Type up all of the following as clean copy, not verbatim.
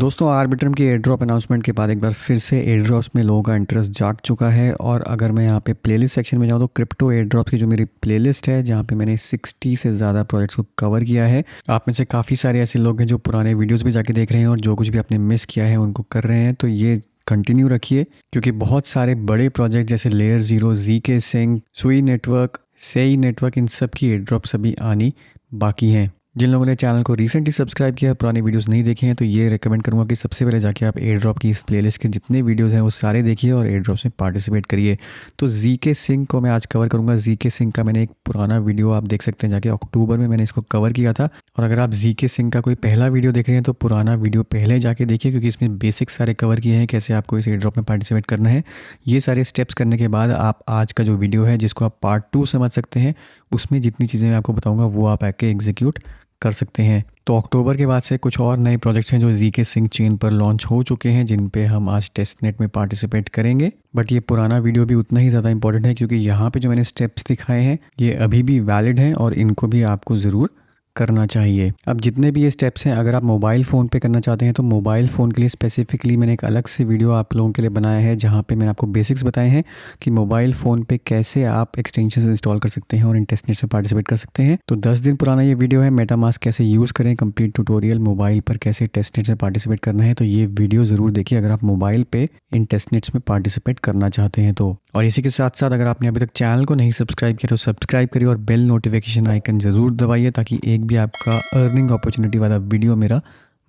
दोस्तों आर्बिट्रम की air drop announcement के बाद एक बार फिर से एयर ड्रॉप्स में लोगों का इंटरेस्ट जाग चुका है। और अगर मैं यहाँ पे प्लेलिस्ट सेक्शन में जाऊँ तो क्रिप्टो एयर ड्रॉप की जो मेरी प्लेलिस्ट है जहाँ पे मैंने 60 से ज़्यादा प्रोजेक्ट्स को कवर किया है। आप में से काफ़ी सारे ऐसे लोग हैं जो पुराने वीडियोज़ भी जाके देख रहे हैं और जो कुछ भी आपने मिस किया है उनको कर रहे हैं, तो ये कंटिन्यू रखिए क्योंकि बहुत सारे बड़े प्रोजेक्ट जैसे लेयर ज़ीरो, ZK Sync, सुई नेटवर्क, सेई नेटवर्क, इन सब की एयर ड्रॉप्स अभी आनी बाकी हैं। जिन लोगों ने चैनल को रिसेंटली सब्सक्राइब किया, पुराने वीडियोस नहीं देखे हैं, तो ये रेकमेंड करूंगा कि सबसे पहले जाके आप एयर ड्रॉप की इस प्लेलिस्ट के जितने वीडियोस हैं वो सारे देखिए और एयर ड्रॉप्स में पार्टिसिपेट करिए। तो ZK Sync को मैं आज कवर करूंगा। ZK Sync का मैंने एक पुराना वीडियो आप देख सकते हैं जाके, अक्टूबर में मैंने इसको कवर किया था। और अगर आप ZK Sync का कोई पहला वीडियो देख रहे हैं तो पुराना वीडियो पहले जाके देखिए क्योंकि इसमें बेसिक सारे कवर किए हैं कैसे आपको इस एयर ड्रॉप में पार्टिसिपेट करना है। ये सारे स्टेप्स करने के बाद आप आज का जो वीडियो है जिसको आप पार्ट 2 समझ सकते हैं, उसमें जितनी चीज़ें मैं आपको बताऊँगा वो आप आके एग्जीक्यूट कर सकते हैं। तो अक्टूबर के बाद से कुछ और नए प्रोजेक्ट्स हैं जो ZK Sync चेन पर लॉन्च हो चुके हैं जिन पे हम आज टेस्टनेट में पार्टिसिपेट करेंगे। बट ये पुराना वीडियो भी उतना ही ज़्यादा इंपॉर्टेंट है क्योंकि यहाँ पे जो मैंने स्टेप्स दिखाए हैं ये अभी भी वैलिड हैं और इनको भी आपको ज़रूर करना चाहिए। अब जितने भी ये स्टेप्स हैं, अगर आप मोबाइल फ़ोन पे करना चाहते हैं तो मोबाइल फ़ोन के लिए स्पेसिफिकली मैंने एक अलग से वीडियो आप लोगों के लिए बनाया है जहाँ पे मैंने आपको बेसिक्स बताए हैं कि मोबाइल फ़ोन पे कैसे आप एक्सटेंशन इंस्टॉल कर सकते हैं और इन टेस्टनेट्स में पार्टिसिपेट कर सकते हैं। तो 10 दिन पुराना ये वीडियो है, मेटामास्क कैसे यूज़ करें, कंप्लीट ट्यूटोरियल, मोबाइल पर कैसे टेस्टनेट्स में पार्टिसिपेट करना है। तो ये वीडियो ज़रूर देखिए अगर आप मोबाइल पे इन टेस्टनेट्स में पार्टिसिपेट करना चाहते हैं तो। और इसी के साथ साथ अगर आपने अभी तक चैनल को नहीं सब्सक्राइब किया तो सब्सक्राइब करिए और बेल नोटिफिकेशन आइकन ज़रूर दबाइए ताकि एक भी आपका अर्निंग अपॉर्चुनिटी वाला वीडियो मेरा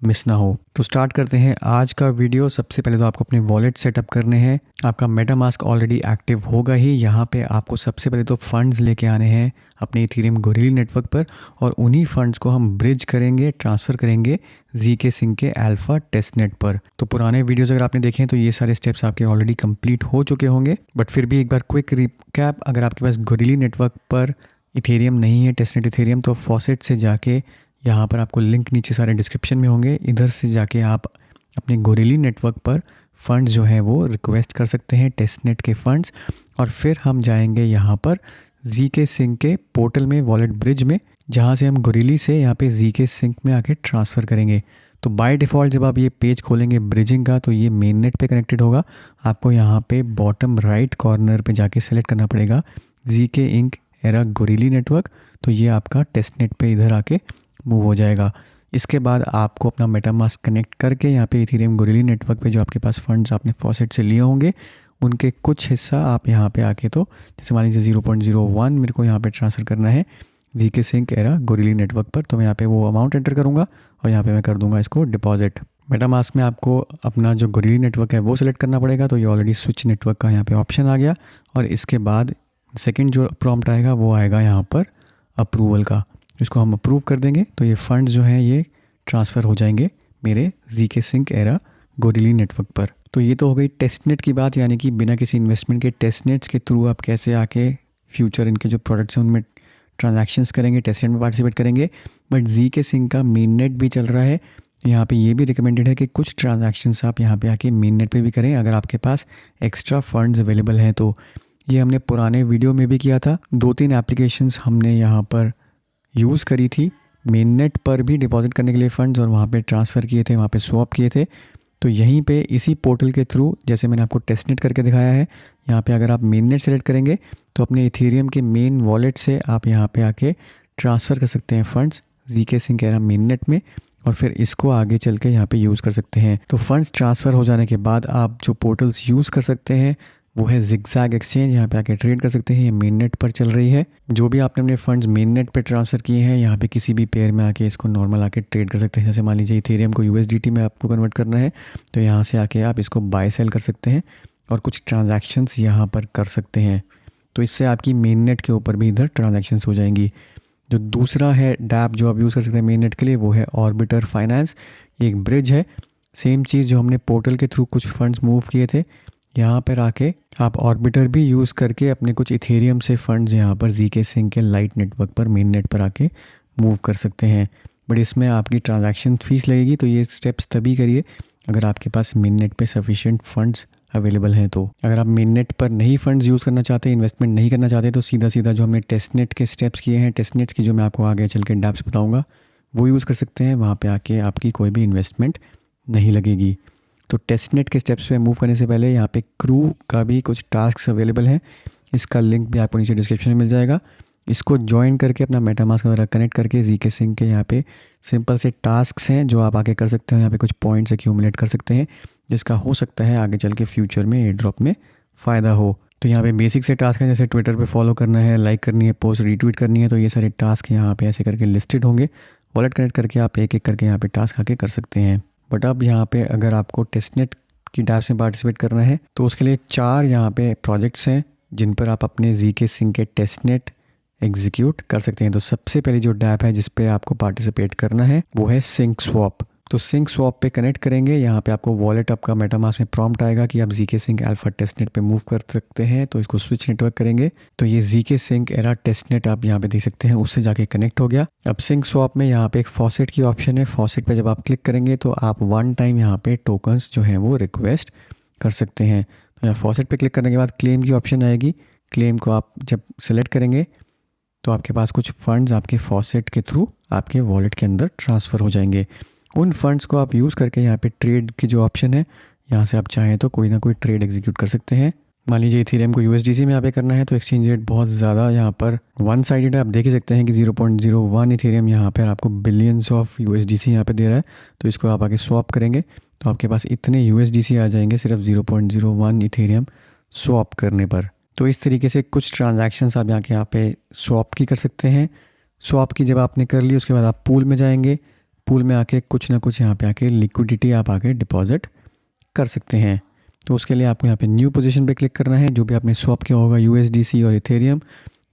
मिस ना हो। तो स्टार्ट करते हैं आज का वीडियो। सबसे पहले तो आपको अपने वॉलेट सेटअप करने हैं। आपका मेटामास्क ऑलरेडी एक्टिव होगा ही। यहाँ पे आपको सबसे पहले तो फंड्स लेके आने हैं अपने इथेरियम गोरिल्ली नेटवर्क पर और उन्हीं फंड्स को हम ब्रिज करेंगे, ट्रांसफ़र करेंगे ZK Sync के अल्फा टेस्टनेट पर। तो पुराने वीडियोस अगर आपने देखे हैं तो ये सारे स्टेप्स आपके ऑलरेडी कंप्लीट हो चुके होंगे, बट फिर भी एक बार क्विक रिकैप। अगर आपके पास गोरिल्ली नेटवर्क पर इथेरियम नहीं है, टेस्टनेट इथेरियम, तो फॉसेट से जाके यहाँ पर आपको लिंक नीचे सारे डिस्क्रिप्शन में होंगे, इधर से जाके आप अपने गोरिल्ली नेटवर्क पर फंड्स जो हैं वो रिक्वेस्ट कर सकते हैं, टेस्टनेट के फंड्स। और फिर हम जाएंगे यहाँ पर ZK Sync के पोर्टल में, वॉलेट ब्रिज में, जहाँ से हम गोरिल्ली से यहाँ पे ZK Sync में आके ट्रांसफ़र करेंगे। तो बाय डिफ़ॉल्ट जब आप ये पेज खोलेंगे ब्रिजिंग का तो ये मेन नेट पे कनेक्टेड होगा। आपको यहाँ पे बॉटम राइट कॉर्नर पे जाके सेलेक्ट करना पड़ेगा ZK Inc एरा गोरिल्ली नेटवर्क। तो ये आपका टेस्टनेट पे इधर आके मूव हो जाएगा। इसके बाद आपको अपना मेटामास्क कनेक्ट करके यहाँ पे इथेरियम गोरिल्ली नेटवर्क पे जो आपके पास फंड्स आपने फॉसेट से लिए होंगे उनके कुछ हिस्सा आप यहाँ पे आके, तो जैसे मान लीजिए 0.01 मेरे को यहाँ पे ट्रांसफ़र करना है ZK Sync एरा गोरिल्ली नेटवर्क पर, तो मैं यहाँ पे वो अमाउंट एंटर करूँगा और यहाँ पे मैं कर दूँगा इसको डिपॉजिट। मेटामास्क में आपको अपना जो गोरिल्ली नेटवर्क है वो सिलेक्ट करना पड़ेगा। तो ये ऑलरेडी स्विच नेटवर्क का यहाँ पे ऑप्शन आ गया और इसके बाद सेकेंड जो प्रॉम्प्ट आएगा वो आएगा यहाँ पर अप्रूवल का। इसको हम अप्रूव कर देंगे तो ये फंड्स जो हैं ये ट्रांसफ़र हो जाएंगे मेरे ZK Sync एरा गोरिल्ली नेटवर्क पर। तो ये तो हो गई टेस्टनेट की बात, यानी कि बिना किसी इन्वेस्टमेंट के टेस्टनेट्स के थ्रू आप कैसे आके फ्यूचर इनके जो प्रोडक्ट्स हैं उनमें ट्रांजैक्शंस करेंगे, टेस्टनेट में पार्टिसिपेट करेंगे। बट ZK Sync का मेन नेट भी चल रहा है। यहाँ पे ये भी रिकमेंडेड है कि कुछ ट्रांजैक्शंस आप यहाँ पे आके मेन नेट पे भी करें अगर आपके पास एक्स्ट्रा फंड्स अवेलेबल हैं तो। ये हमने पुराने वीडियो में भी किया था। 2-3 एप्लीकेशंस हमने यहाँ पर यूज़ करी थी मेन नेट पर भी डिपॉजिट करने के लिए फ़ंड्स, और वहाँ पे ट्रांसफ़र किए थे, वहाँ पे स्वैप किए थे। तो यहीं पे इसी पोर्टल के थ्रू जैसे मैंने आपको टेस्टनेट करके दिखाया है, यहाँ पे अगर आप मेन नेट सेलेक्ट करेंगे तो अपने इथेरियम के मेन वॉलेट से आप यहाँ पे आके ट्रांसफ़र कर सकते हैं funds ZK Sync era main net में और फिर इसको आगे चल के यहाँ पे यूज़ कर सकते हैं। तो फंड्स ट्रांसफ़र हो जाने के बाद आप जो पोर्टल्स यूज़ कर सकते हैं वो है ZigZag एक्सचेंज। यहाँ पे आके ट्रेड कर सकते हैं, ये मेन नेट पर चल रही है। जो भी आपने अपने फंड्स मेन नेट पे ट्रांसफ़र किए हैं यहाँ पे किसी भी पेयर में आके इसको नॉर्मल आके ट्रेड कर सकते हैं। जैसे मान लीजिए इथेरियम को USDT में आपको कन्वर्ट करना है तो यहाँ से आके आप इसको बाय सेल कर सकते हैं और कुछ ट्रांजैक्शंस यहाँ पर कर सकते हैं। तो इससे आपकी मेन नेट के ऊपर भी इधर ट्रांजैक्शंस हो जाएंगी। जो दूसरा है डैप जो आप यूज़ कर सकते हैं मेन नेट के लिए वो है ऑर्बिटर फाइनेंस। ये एक ब्रिज है, सेम चीज़ जो हमने पोर्टल के थ्रू कुछ फंड्स मूव किए थे, यहाँ पर आके आप ऑर्बिटर भी यूज़ करके अपने कुछ इथेरियम से फंड्स यहाँ पर ZK Sync के लाइट नेटवर्क पर मेन नेट पर आके मूव कर सकते हैं। बट इसमें आपकी ट्रांजैक्शन फ़ीस लगेगी। तो ये स्टेप्स तभी करिए अगर आपके पास मेन नेट पे सफिशिएंट फंड्स अवेलेबल हैं। तो अगर आप मेन नेट पर नहीं फंड्स यूज़ करना चाहते, इन्वेस्टमेंट नहीं करना चाहते, तो सीधा सीधा जो हमने टेस्टनेट के स्टेप्स किए हैं, टेस्टनेट्स की जो मैं आपको आगे चल के डैप्स बताऊँगा वो यूज़ कर सकते हैं। वहाँ पे आके आपकी कोई भी इन्वेस्टमेंट नहीं लगेगी। तो टेस्टनेट के स्टेप्स पे मूव करने से पहले यहाँ पे क्रू का भी कुछ टास्क अवेलेबल है, इसका लिंक भी आपको नीचे डिस्क्रिप्शन में मिल जाएगा। इसको ज्वाइन करके अपना मेटामास्क वगैरह कनेक्ट करके ZK Sync के यहाँ पे सिंपल से टास्क्स हैं जो आप आगे कर सकते हो। यहाँ पे कुछ पॉइंट्स एक्यूमुलेट कर सकते हैं जिसका हो सकता है आगे चल के फ्यूचर में एयर ड्रॉप में फ़ायदा हो। तो यहाँ पे बेसिक से टास्क हैं, जैसे ट्विटर पे फॉलो करना है, लाइक करनी है, पोस्ट रीट्वीट करनी है। तो ये सारे टास्क यहाँ पे ऐसे करके लिस्टेड होंगे। वॉलेट कनेक्ट करके आप एक एक करके यहाँ पे टास्क आके कर सकते हैं। बट अब यहाँ पे अगर आपको टेस्टनेट की टैब से पार्टिसिपेट करना है तो उसके लिए 4 यहाँ पे प्रोजेक्ट्स हैं जिन पर आप अपने ZK Sync के टेस्टनेट एग्जीक्यूट कर सकते हैं। तो सबसे पहली जो डैप है जिस पे आपको पार्टिसिपेट करना है वो है सिंक स्वैप। तो सिंक स्वैप पे कनेक्ट करेंगे, यहाँ पे आपको वॉलेट आपका मेटामास्क में प्रॉम्प्ट आएगा कि आप ZK Sync अल्फा टेस्टनेट पे मूव कर सकते हैं। तो इसको स्विच नेटवर्क करेंगे तो ये ZK Sync एरा टेस्टनेट आप यहाँ पे देख सकते हैं, उससे जाके कनेक्ट हो गया। अब सिंक स्वैप में यहाँ पे एक फॉसेट की ऑप्शन है, फॉसेट पे जब आप क्लिक करेंगे तो आप 1 टाइम यहाँ पे टोकन्स जो हैं वो रिक्वेस्ट कर सकते हैं। तो यहाँ फॉसेट पे क्लिक करने के बाद क्लेम की ऑप्शन आएगी। क्लेम को आप जब सेलेक्ट करेंगे तो आपके पास कुछ फंड्स आपके फॉसेट के थ्रू आपके वॉलेट के अंदर ट्रांसफ़र हो जाएंगे। उन फंड्स को आप यूज़ करके यहाँ पे ट्रेड की जो ऑप्शन है, यहाँ से आप चाहें तो कोई ना कोई ट्रेड एग्जीक्यूट कर सकते हैं। मान लीजिए इथेरियम को USDC में यहाँ पे करना है तो एक्सचेंज रेट बहुत ज़्यादा यहाँ पर वन साइडेड है। आप देख ही सकते हैं कि 0.01 इथेरियम यहाँ पर आपको बिलियंस ऑफ USDC यहाँ पे दे रहा है। तो इसको आप आगे स्वैप करेंगे तो आपके पास इतने USDC आ जाएंगे सिर्फ 0.01 इथेरियम स्वैप करने पर। तो इस तरीके से कुछ ट्रांजैक्शंस आप यहाँ पे स्वैप की कर सकते हैं। स्वैप की जब आपने कर ली उसके बाद आप पूल में जाएंगे, पूल में आके कुछ ना कुछ यहाँ पे आके लिक्विडिटी आप आके डिपॉजिट कर सकते हैं। तो उसके लिए आपको यहाँ पे न्यू पोजीशन पे क्लिक करना है। जो भी आपने स्वैप किया होगा USDC और इथेरियम,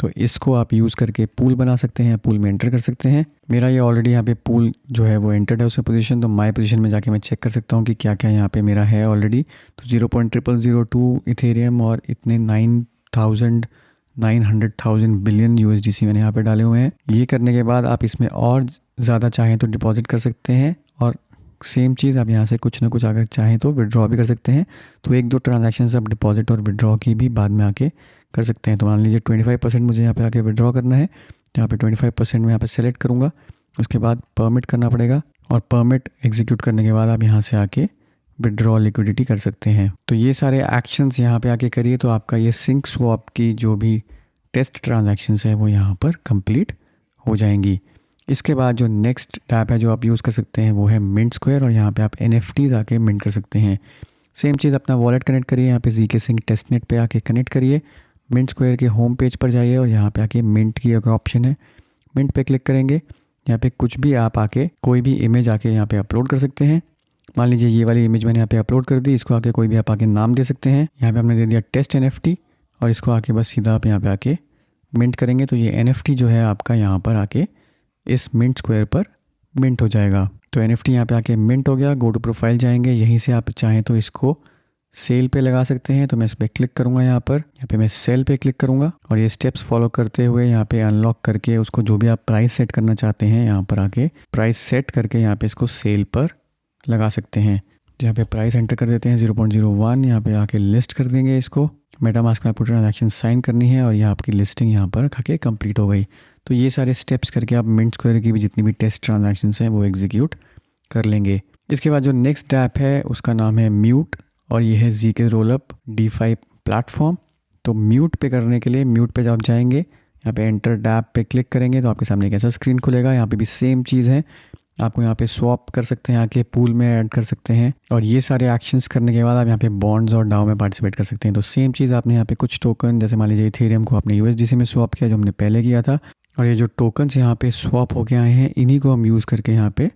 तो इसको आप यूज़ करके पूल बना सकते हैं, पूल में एंटर कर सकते हैं। मेरा ये ऑलरेडी यहाँ पे पूल जो है वो एंटर्ड है उसमें पोजीशन। तो माय पोजीशन में जाके मैं चेक कर सकता हूँ कि क्या क्या यहाँ पे मेरा है ऑलरेडी। तो 0.0002 इथेरियम और इतने 900,000 बिलियन USDC मैंने यहाँ पे डाले हुए हैं। ये करने के बाद आप इसमें और ज़्यादा चाहें तो डिपॉजिट कर सकते हैं और सेम चीज़ आप यहाँ से कुछ ना कुछ अगर चाहें तो विड्रॉ भी कर सकते हैं। तो 1-2 ट्रांजैक्शंस आप डिपॉजिट और विड्रॉ की भी बाद में आके कर सकते हैं। तो मान लीजिए 25% मुझे यहाँ पे आके विड्रॉ करना है, तो यहाँ पे 25% मैं यहाँ पे सेलेक्ट करूँगा। उसके बाद परमिट करना पड़ेगा और परमिट एग्जीक्यूट करने के बाद आप यहाँ से आके विड्रॉ लिक्विडिटी कर सकते हैं। तो ये सारे एक्शंस यहाँ पे आके करिए तो आपका ये सिंक स्वैप की जो भी टेस्ट ट्रांजैक्शंस है वो यहाँ पर कंप्लीट हो जाएंगी। इसके बाद जो नेक्स्ट टैब है जो आप यूज़ कर सकते हैं वो है मिंट स्क्वायर, और यहाँ पे आप NFTs आके मिंट कर सकते हैं। सेम चीज़ अपना वॉलेट कनेक्ट करिए, यहाँ पे ZK Sync टेस्टनेट पे आके कनेक्ट करिए, मिंट स्क्वायर के होम पेज पर जाइए और यहाँ पे आके मिंट की एक ऑप्शन है, मिंट पे क्लिक करेंगे। यहाँ पे कुछ भी आप आके कोई भी इमेज आके यहाँ पे अपलोड कर सकते हैं। मान लीजिए ये वाली इमेज मैंने यहाँ पे अपलोड कर दी, इसको आके कोई भी आप आके नाम दे सकते हैं। यहाँ पे हमने दे दिया टेस्ट NFT और इसको आके बस सीधा आप यहाँ पे आके मिंट करेंगे तो ये NFT जो है आपका यहाँ पर आके इस मिंट स्क्वायर पर मिंट हो जाएगा। तो NFT यहाँ पे आके मिंट हो गया। गो टू प्रोफाइल जाएंगे, यहीं से आप चाहें तो इसको सेल पे लगा सकते हैं। तो मैं इस पर क्लिक करूँगा, यहाँ पे मैं सेल पे क्लिक करूँगा और ये स्टेप्स फॉलो करते हुए यहाँ पे अनलॉक करके उसको जो भी आप प्राइस सेट करना चाहते हैं यहाँ पर आके प्राइस सेट करके यहाँ पे इसको सेल पर लगा सकते हैं। यहाँ पे प्राइस एंटर कर देते हैं 0.01, यहाँ पे आके लिस्ट कर देंगे इसको। मेटामास्क में आपको ट्रांजैक्शन साइन करनी है और ये आपकी लिस्टिंग यहाँ पर खाके कंप्लीट हो गई। तो ये सारे स्टेप्स करके आप मिंट स्क्वायर की भी जितनी भी टेस्ट ट्रांजैक्शंस हैं वो एग्जीक्यूट कर लेंगे। इसके बाद जो नेक्स्ट ऐप है उसका नाम है म्यूट और ये है ZK Rollup DeFi प्लेटफॉर्म। तो म्यूट पे करने के लिए म्यूट पे जब आप जाएंगे यहाँ पे एंटर डैप पे क्लिक करेंगे तो आपके सामने एक ऐसा स्क्रीन खुलेगा। यहाँ पे भी सेम चीज़ है, आपको यहाँ पे स्वैप कर सकते हैं, आके पूल में ऐड कर सकते हैं और ये सारे एक्शंस करने के बाद आप यहाँ पे बॉन्ड्स और डाउ में पार्टिसिपेट कर सकते हैं। तो सेम चीज़ आपने यहाँ पे कुछ टोकन, जैसे मान लीजिए इथेरियम को आपने USDC में स्वैप किया जो हमने पहले किया था, और ये जो टोकन्स यहाँ पे स्वैप होके आए हैं इन्हीं को हम यूज़ करके यहाँ पे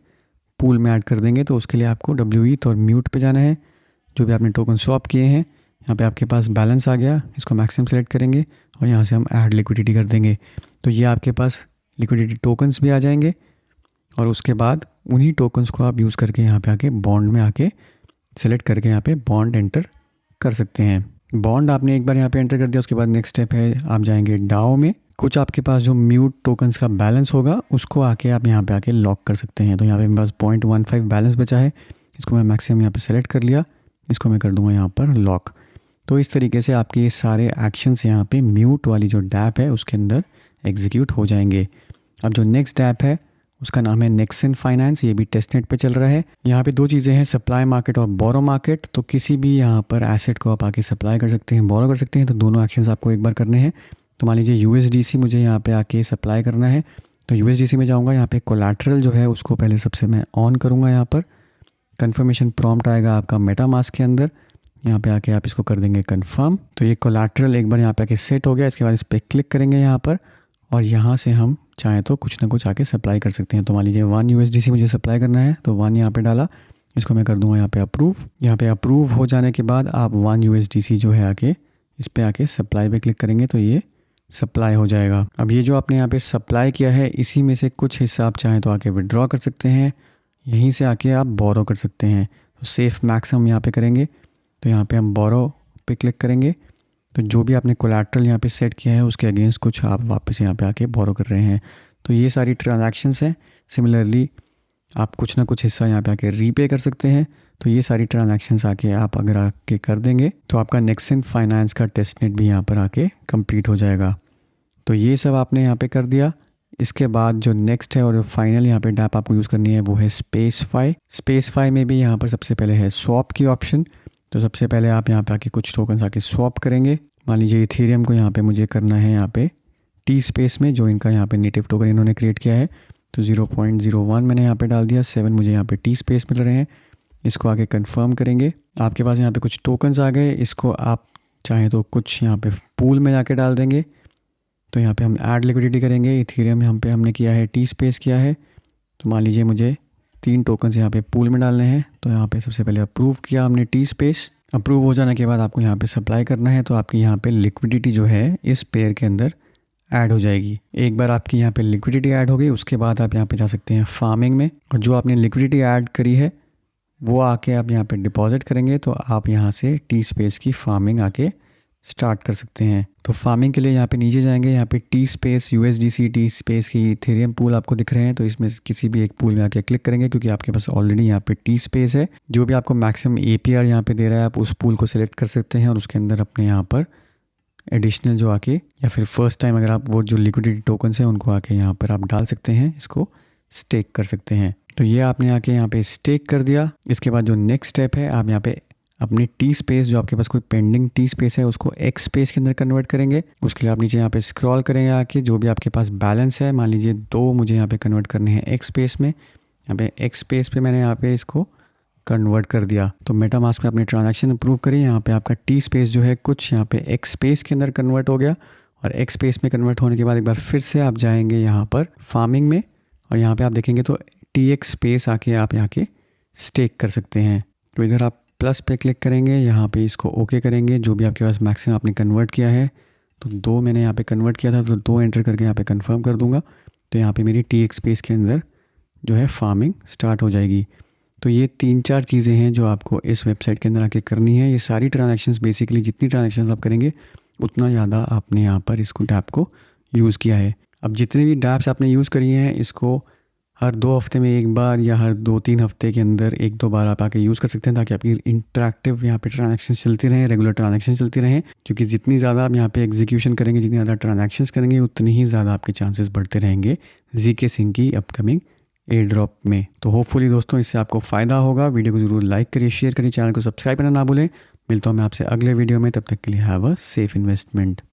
पूल में ऐड कर देंगे। तो उसके लिए आपको WETH और म्यूट पे जाना है। जो भी आपने टोकन स्वैप किए हैं यहाँ पे आपके पास बैलेंस आ गया, इसको मैक्सिमम सेलेक्ट करेंगे और यहाँ से हम ऐड लिक्विडिटी कर देंगे। तो ये आपके पास लिक्विडिटी टोकन्स भी आ जाएंगे और उसके बाद उन्हीं टोकन्स को आप यूज़ करके यहाँ पे आके बॉन्ड में आके सेलेक्ट करके यहाँ पे बॉन्ड एंटर कर सकते हैं। बॉन्ड आपने एक बार यहाँ पे एंटर कर दिया, उसके बाद नेक्स्ट स्टेप है आप जाएंगे डाओ में। कुछ आपके पास जो म्यूट टोकन्स का बैलेंस होगा उसको आके आप यहाँ पे आके लॉक कर सकते हैं। तो यहाँ पे मेरे पास 0.15 बैलेंस बचा है, इसको मैं मैक्सिमम यहाँ पे सेलेक्ट कर लिया, इसको मैं कर दूंगा यहाँ पर लॉक। तो इस तरीके से आपके ये सारे एक्शंस यहाँ पे म्यूट वाली जो डैप है उसके अंदर एग्जीक्यूट हो जाएंगे। अब जो नेक्स्ट डैप है उसका नाम है नेक्सन फाइनेंस। ये भी टेस्टनेट पे चल रहा है। यहाँ पे दो चीज़ें हैं, सप्लाई मार्केट और बोरो मार्केट। तो किसी भी यहाँ पर एसेट को आप आके सप्लाई कर सकते हैं, बोरो कर सकते हैं। तो दोनों एक्शंस आपको एक बार करने हैं। तो मान लीजिए USDC मुझे यहाँ पे आके सप्लाई करना है, तो USDC में जाऊँगा। यहाँ पे कोलैटरल जो है उसको पहले सबसे मैं ऑन करूँगा। यहाँ पर कन्फर्मेशन प्रॉम्प्ट आएगा आपका मेटामास्क के अंदर। यहाँ पे आके आप इसको कर देंगे कंफर्म। तो ये कोलैटरल एक बार यहाँ पे आके सेट हो गया। इसके बाद इस पर क्लिक करेंगे यहाँ पर, और यहाँ से हम चाहें तो कुछ ना कुछ आके सप्लाई कर सकते हैं। तो मान लीजिए 1 USDC मुझे सप्लाई करना है, तो 1 यहाँ पे डाला। इसको मैं कर दूंगा यहाँ पे अप्रूव। यहाँ पे अप्रूव हो जाने के बाद आप 1 USDC जो है आके इस पर आके सप्लाई पे क्लिक करेंगे, तो ये सप्लाई हो जाएगा। अब ये जो आपने यहाँ पे सप्लाई किया है, इसी में से कुछ हिस्सा आप चाहें तो आके विड्रॉ कर सकते हैं, यहीं से आके आप बोरो कर सकते हैं। तो सेफ मैक्स हम यहाँ पे करेंगे, तो यहाँ पे हम बोरो पे क्लिक करेंगे। तो जो भी आपने कोलैटरल यहाँ पे सेट किया है उसके अगेंस्ट कुछ आप वापस यहाँ पे आके बोरो कर रहे हैं। तो ये सारी ट्रांजैक्शंस हैं। सिमिलरली आप कुछ ना कुछ हिस्सा यहाँ पे आके रीपे कर सकते हैं। तो ये सारी ट्रांजैक्शंस आके आप अगर आके कर देंगे तो आपका नेक्सन फाइनेंस का टेस्टनेट भी यहाँ पर आके कंप्लीट हो जाएगा। तो ये सब आपने यहाँ पे कर दिया। इसके बाद जो नेक्स्ट है और फाइनल यहाँ पे डैप आपको यूज़ करनी है वो है स्पेसफाई। स्पेसफाई में भी यहाँ पर सबसे पहले है स्वैप की ऑप्शन। तो सबसे पहले आप यहाँ पे आके कुछ टोकन्स आके स्वैप करेंगे। मान लीजिए इथेरियम को यहाँ पे मुझे करना है यहाँ पे टी स्पेस में, जो इनका यहाँ पे नेटिव टोकन इन्होंने क्रिएट किया है। तो 0.01 मैंने यहाँ पे डाल दिया, 7 मुझे यहाँ पे टी स्पेस मिल रहे हैं। इसको आगे कंफर्म करेंगे। आपके पास यहाँ पे कुछ टोकन्स आ गए। इसको आप चाहें तो कुछ यहाँ पे पूल में जाके डाल देंगे। तो यहाँ पे हम ऐड लिक्विडिटी करेंगे। इथेरियम यहाँ पे हमने किया है, टी स्पेस किया है। तो मान लीजिए मुझे 3 टोकन्स यहाँ पे पूल में डालने हैं। तो यहाँ पे सबसे पहले अप्रूव किया हमने टी स्पेस। अप्रूव हो जाने के बाद आपको यहाँ पे सप्लाई करना है। तो आपकी यहाँ पे लिक्विडिटी जो है इस पेयर के अंदर ऐड हो जाएगी। एक बार आपकी यहाँ पे लिक्विडिटी ऐड हो गई, उसके बाद आप यहाँ पे जा सकते हैं फार्मिंग में, और जो आपने लिक्विडिटी ऐड करी है वो आके आप यहाँ पे डिपॉजिट करेंगे। तो आप यहाँ से टी स्पेस की फार्मिंग आके स्टार्ट कर सकते हैं। तो फार्मिंग के लिए यहाँ पे नीचे जाएंगे, यहाँ पे T space USDC T space की इथेरियम पूल आपको दिख रहे हैं। तो इसमें किसी भी एक पूल में आके क्लिक करेंगे, क्योंकि आपके पास ऑलरेडी यहाँ पे टी स्पेस है। जो भी आपको मैक्सिमम APR यहाँ पे दे रहा है आप उस पूल को सिलेक्ट कर सकते हैं, और उसके अंदर अपने यहाँ पर एडिशनल जो आके, या फिर फर्स्ट टाइम अगर आप वो जो लिक्विडिटी टोकन्स हैं उनको आके यहाँ पर आप डाल सकते हैं, इसको स्टेक कर सकते हैं। तो ये आपने आके यहाँ पे स्टेक कर दिया। इसके बाद जो नेक्स्ट स्टेप है, आप यहाँ पे अपनी टी स्पेस, जो आपके पास कोई पेंडिंग टी स्पेस है उसको एक्स स्पेस के अंदर कन्वर्ट करेंगे। उसके लिए आप नीचे यहाँ पे स्क्रॉल करेंगे आके, जो भी आपके पास बैलेंस है, मान लीजिए 2 मुझे यहाँ पे कन्वर्ट करने हैं एक्स स्पेस में। यहाँ पे एक्स स्पेस पे मैंने यहाँ पे इसको कन्वर्ट कर दिया। तो मेटामास्क में अपनी ट्रांजैक्शन अप्रूव करिए। यहाँ पे आपका टी स्पेस जो है कुछ यहाँ पे एक्स स्पेस के अंदर कन्वर्ट हो गया, और एक्स स्पेस में कन्वर्ट होने के बाद एक बार फिर से आप जाएंगे यहाँ पर फार्मिंग में, और यहाँ पे आप देखेंगे तो TX स्पेस आके आप यहाँ के स्टेक कर सकते हैं। तो इधर आप प्लस पे क्लिक करेंगे, यहाँ पे इसको ओके करेंगे। जो भी आपके पास मैक्सिमम आपने कन्वर्ट किया है, तो 2 मैंने यहाँ पे कन्वर्ट किया था, तो 2 एंटर करके यहाँ पे कंफर्म कर दूंगा। तो यहाँ पे मेरी TX स्पेस के अंदर जो है फार्मिंग स्टार्ट हो जाएगी। तो ये 3-4 चीज़ें हैं जो आपको इस वेबसाइट के अंदर आके करनी है। ये सारी ट्रांजैक्शंस, बेसिकली जितनी ट्रांजैक्शंस आप करेंगे उतना ज़्यादा आपने यहाँ पर इसको डैप को यूज़ किया है। अब जितने भी डैप्स आपने यूज़ करी हैं, इसको हर 2 हफ्ते में एक बार या हर 2-3 हफ्ते के अंदर 1-2 बार आप आके यूज़ कर सकते हैं, ताकि आपकी इंटरैक्टिव यहाँ पे ट्रांजैक्शन चलती रहें, रेगुलर ट्रांजैक्शन चलती रहें। क्योंकि जितनी ज़्यादा आप यहाँ पे एग्जीक्यूशन करेंगे, जितनी ज़्यादा ट्रांजैक्शंस करेंगे, उतनी ही ज़्यादा आपके चांसेस बढ़ते रहेंगे ZK Sync की अपकमिंग एयर ड्रॉप में। तो होपफुली दोस्तों इससे आपको फ़ायदा होगा। वीडियो को ज़रूर लाइक करिए, शेयर करिए, चैनल को सब्सक्राइब करना ना भूलें। मिलता हूँ मैं आपसे अगले वीडियो में, तब तक के लिए हैव अ सेफ इन्वेस्टमेंट।